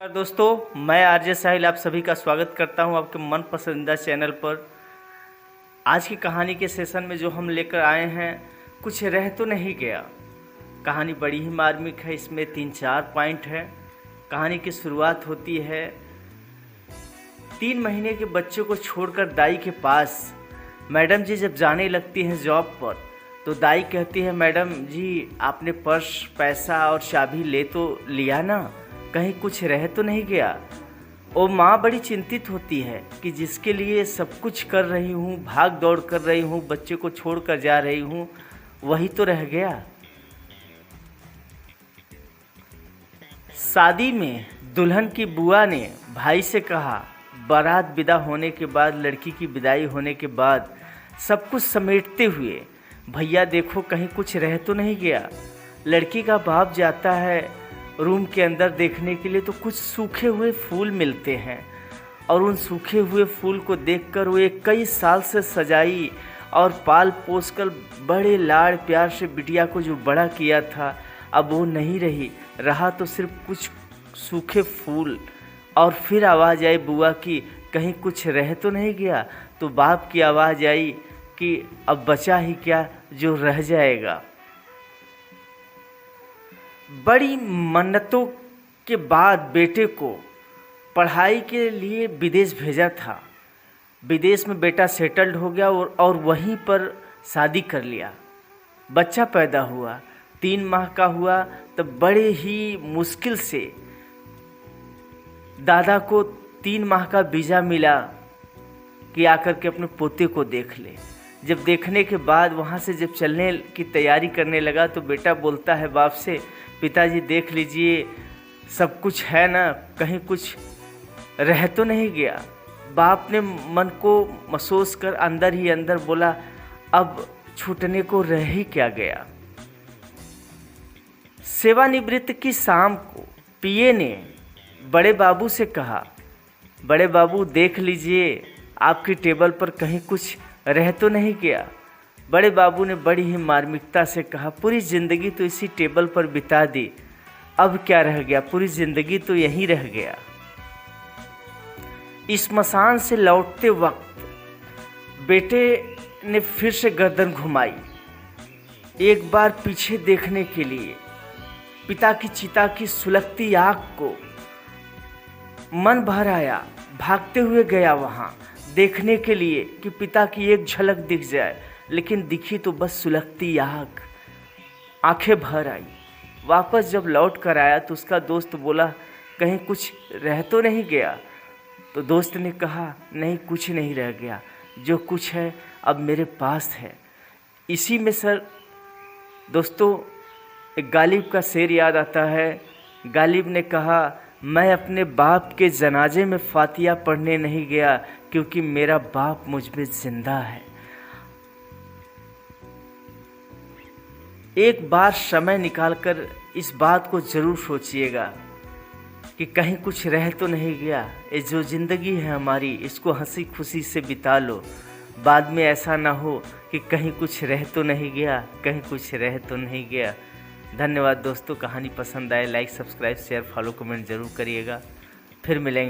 नमस्कार दोस्तों, मैं आरजे साहिल आप सभी का स्वागत करता हूं आपके मन पसंदीदा चैनल पर। आज की कहानी के सेशन में जो हम लेकर आए हैं, कुछ रह तो नहीं गया। कहानी बड़ी ही मार्मिक है। इसमें 3-4 पॉइंट है। कहानी की शुरुआत होती है 3 महीने के बच्चे को छोड़कर दाई के पास। मैडम जी जब जाने लगती हैं जॉब पर, तो दाई कहती है, मैडम जी आपने पर्स, पैसा और चाबी ले तो लिया ना, कहीं कुछ रह तो नहीं गया। और माँ बड़ी चिंतित होती है कि जिसके लिए सब कुछ कर रही हूँ, भाग दौड़ कर रही हूँ, बच्चे को छोड़कर जा रही हूँ, वही तो रह गया। शादी में दुल्हन की बुआ ने भाई से कहा, बारात विदा होने के बाद, लड़की की विदाई होने के बाद सब कुछ समेटते हुए, भैया देखो कहीं कुछ रह तो नहीं गया। लड़की का बाप जाता है रूम के अंदर देखने के लिए, तो कुछ सूखे हुए फूल मिलते हैं और उन सूखे हुए फूल को देखकर वो एक कई साल से सजाई और पाल पोस कर बड़े लाड़ प्यार से बिटिया को जो बड़ा किया था, अब वो नहीं रहा तो सिर्फ कुछ सूखे फूल। और फिर आवाज़ आई बुआ की, कहीं कुछ रह तो नहीं गया। तो बाप की आवाज़ आई कि अब बचा ही क्या जो रह जाएगा। बड़ी मन्नतों के बाद बेटे को पढ़ाई के लिए विदेश भेजा था। विदेश में बेटा सेटल्ड हो गया और वहीं पर शादी कर लिया। बच्चा पैदा हुआ, 3 माह का हुआ, तब बड़े ही मुश्किल से दादा को 3 माह का वीज़ा मिला कि आकर के अपने पोते को देख ले। जब देखने के बाद वहाँ से जब चलने की तैयारी करने लगा, तो बेटा बोलता है बाप से, पिताजी देख लीजिए सब कुछ है ना, कहीं कुछ रह तो नहीं गया। बाप ने मन को महसूस कर अंदर ही अंदर बोला, अब छूटने को रह ही क्या गया। सेवानिवृत्त की शाम को पीए ने बड़े बाबू से कहा, बड़े बाबू देख लीजिए आपकी टेबल पर कहीं कुछ रह तो नहीं गया। बड़े बाबू ने बड़ी ही मार्मिकता से कहा, पूरी ज़िंदगी तो इसी टेबल पर बिता दी, अब क्या रह गया, पूरी ज़िंदगी तो यहीं रह गया। स्मशान से लौटते वक्त बेटे ने फिर से गर्दन घुमाई, एक बार पीछे देखने के लिए। पिता की चिता की सुलगती आग को मन भर आया, भागते हुए गया वहाँ देखने के लिए कि पिता की एक झलक दिख जाए, लेकिन दिखी तो बस सुलगती आग। आंखें भर आई। वापस जब लौट कर आया तो उसका दोस्त बोला, कहीं कुछ रह तो नहीं गया। तो दोस्त ने कहा, नहीं कुछ नहीं रह गया, जो कुछ है अब मेरे पास है। इसी में सर दोस्तों एक गालिब का शेर याद आता है। गालिब ने कहा, मैं अपने बाप के जनाजे में फातिया पढ़ने नहीं गया, क्योंकि मेरा बाप मुझ में जिंदा है। एक बार समय निकालकर इस बात को ज़रूर सोचिएगा कि कहीं कुछ रह तो नहीं गया। ये जो ज़िंदगी है हमारी, इसको हंसी खुशी से बिता लो। बाद में ऐसा ना हो कि कहीं कुछ रह तो नहीं गया, कहीं कुछ रह तो नहीं गया। धन्यवाद दोस्तों। कहानी पसंद आए like, subscribe, share, follow, comment ज़रूर करिएगा। फिर मिलेंगे।